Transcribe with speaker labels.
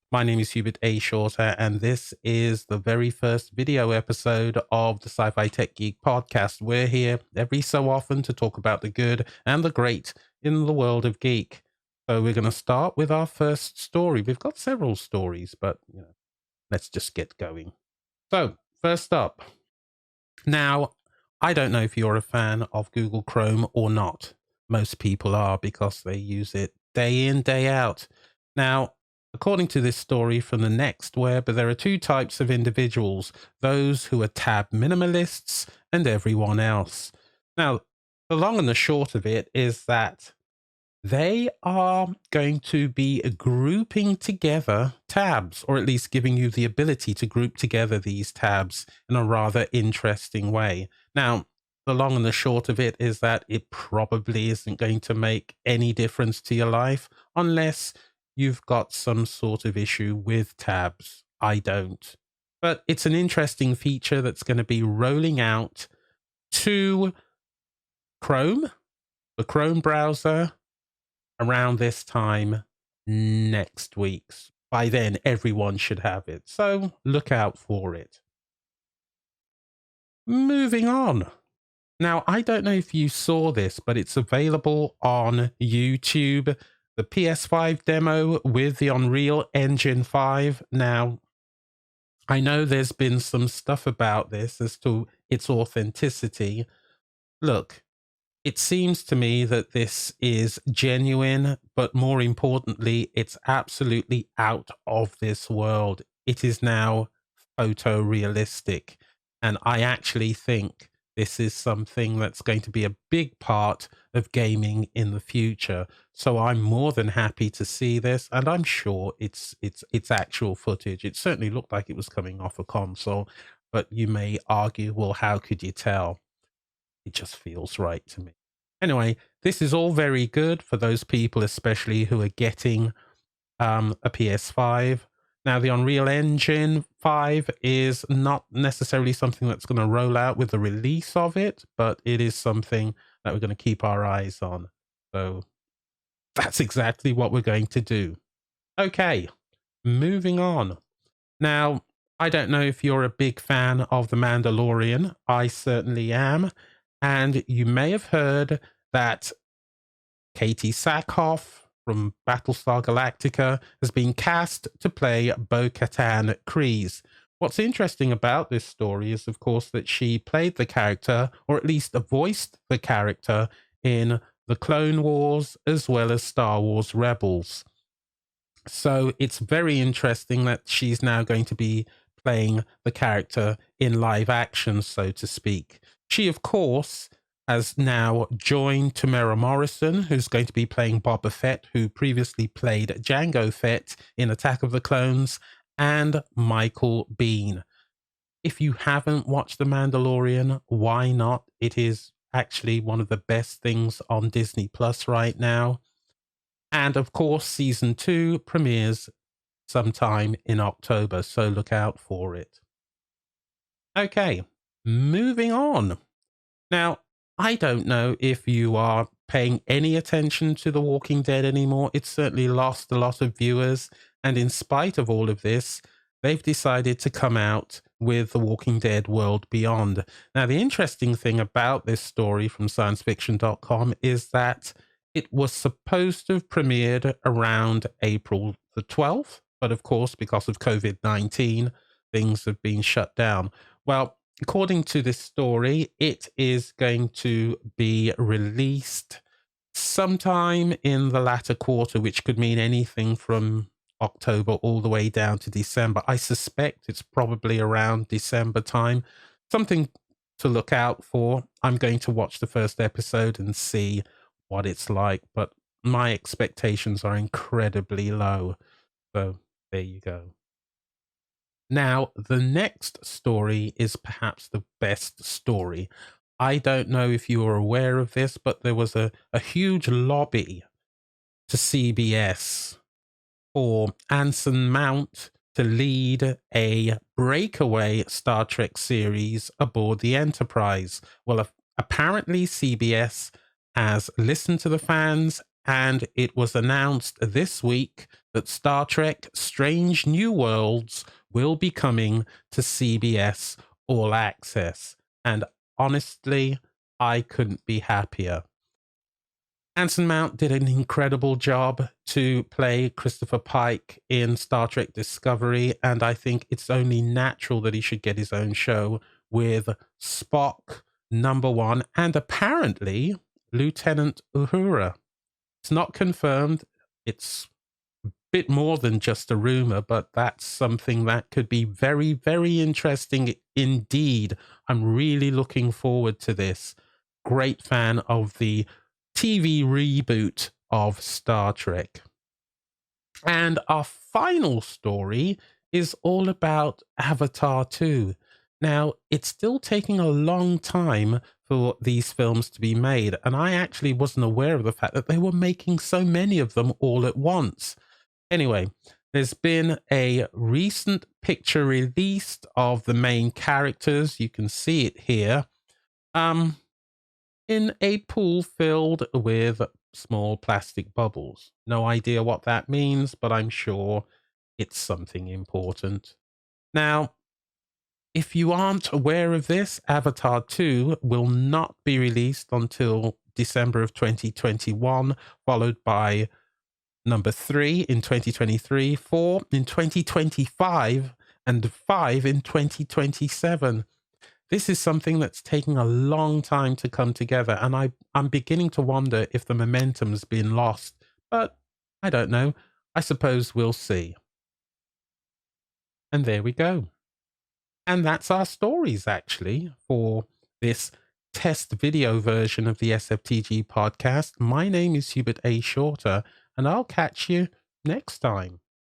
Speaker 1: My name is Hubert A. Shorter, and this is the very first video episode of the Sci-Fi Tech Geek Podcast. We're here every so often to talk about the good and the great in the world of geek. So we're going to start with our first story. We've got several stories, but let's just get going. So first up, now I don't know if you're a fan of Google Chrome or not. Most people are because they use it day in, day out. Now, according to this story from the Next Web, there are two types of individuals, those who are tab minimalists and everyone else. Now, the long and the short of it is that they are going to be grouping together tabs, or at least giving you the ability to group together these tabs in a rather interesting way. Now, the long and the short of it is that it probably isn't going to make any difference to your life unless you've got some sort of issue with tabs. I don't. But it's an interesting feature that's going to be rolling out to Chrome, the Chrome browser, around this time next week. By then, everyone should have it. So look out for it. Moving on. Now, I don't know if you saw this, but it's available on YouTube. The PS5 demo with the Unreal Engine 5. Now, I know there's been some stuff about this as to its authenticity. Look, it seems to me that this is genuine, but more importantly, it's absolutely out of this world. It is now photorealistic, and I actually think this is something that's going to be a big part of gaming in the future. So I'm more than happy to see this, and I'm sure it's actual footage. It certainly looked like it was coming off a console, but you may argue, well, how could you tell? It just feels right to me. Anyway, this is all very good for those people, especially who are getting a PS5. Now, the Unreal Engine 5 is not necessarily something that's going to roll out with the release of it, but it is something that we're going to keep our eyes on. So that's exactly what we're going to do. Okay, moving on. Now, I don't know if you're a big fan of The Mandalorian. I certainly am. And you may have heard that Katie Sackhoff from Battlestar Galactica has been cast to play Bo-Katan Kryze. What's interesting about this story is, of course, that she played the character, or at least voiced the character, in the Clone Wars as well as Star Wars Rebels. So it's very interesting that she's now going to be playing the character in live action, so to speak. She, of course, has now joined Tamara Morrison, who's going to be playing Boba Fett, who previously played Jango Fett in Attack of the Clones, and Michael Biehn. If you haven't watched The Mandalorian, why not? It is actually one of the best things on Disney Plus right now. And of course, season 2 premieres sometime in October, so look out for it. Okay, moving on. Now, I don't know if you are paying any attention to The Walking Dead anymore. It's certainly lost a lot of viewers, and in spite of all of this, they've decided to come out with The Walking Dead World Beyond. Now, the interesting thing about this story from sciencefiction.com is that it was supposed to have premiered around April the 12th, but of course, because of COVID-19, things have been shut down. Well, according to this story, it is going to be released sometime in the latter quarter, which could mean anything from October all the way down to December. I suspect it's probably around December time. Something to look out for. I'm going to watch the first episode and see what it's like, but my expectations are incredibly low. So there you go. Now, the next story is perhaps the best story. I don't know if you are aware of this, but there was a huge lobby to CBS for Anson Mount to lead a breakaway Star Trek series aboard the Enterprise. Well, apparently CBS has listened to the fans and it was announced this week that Star Trek Strange New Worlds will be coming to CBS All Access. And honestly, I couldn't be happier. Anson Mount did an incredible job to play Christopher Pike in Star Trek Discovery, and I think it's only natural that he should get his own show with Spock, number one, and apparently Lieutenant Uhura. It's not confirmed. It's a bit more than just a rumor, but that's something that could be very, very interesting indeed. I'm really looking forward to this. Great fan of the TV reboot of Star Trek. And our final story is all about Avatar 2. Now, it's still taking a long time for these films to be made, and I actually wasn't aware of the fact that they were making so many of them all at once. Anyway, there's been a recent picture released of the main characters. You can see it here. In a pool filled with small plastic bubbles. No idea what that means, but I'm sure it's something important. Now, if you aren't aware of this, Avatar 2 will not be released until December of 2021, followed by number 3 in 2023, 4 in 2025, and 5 in 2027. This is something that's taking a long time to come together, and I'm beginning to wonder if the momentum's been lost, but I don't know. I suppose we'll see. And there we go. And that's our stories, actually, for this test video version of the SFTG podcast. My name is Hubert A. Shorter, and I'll catch you next time.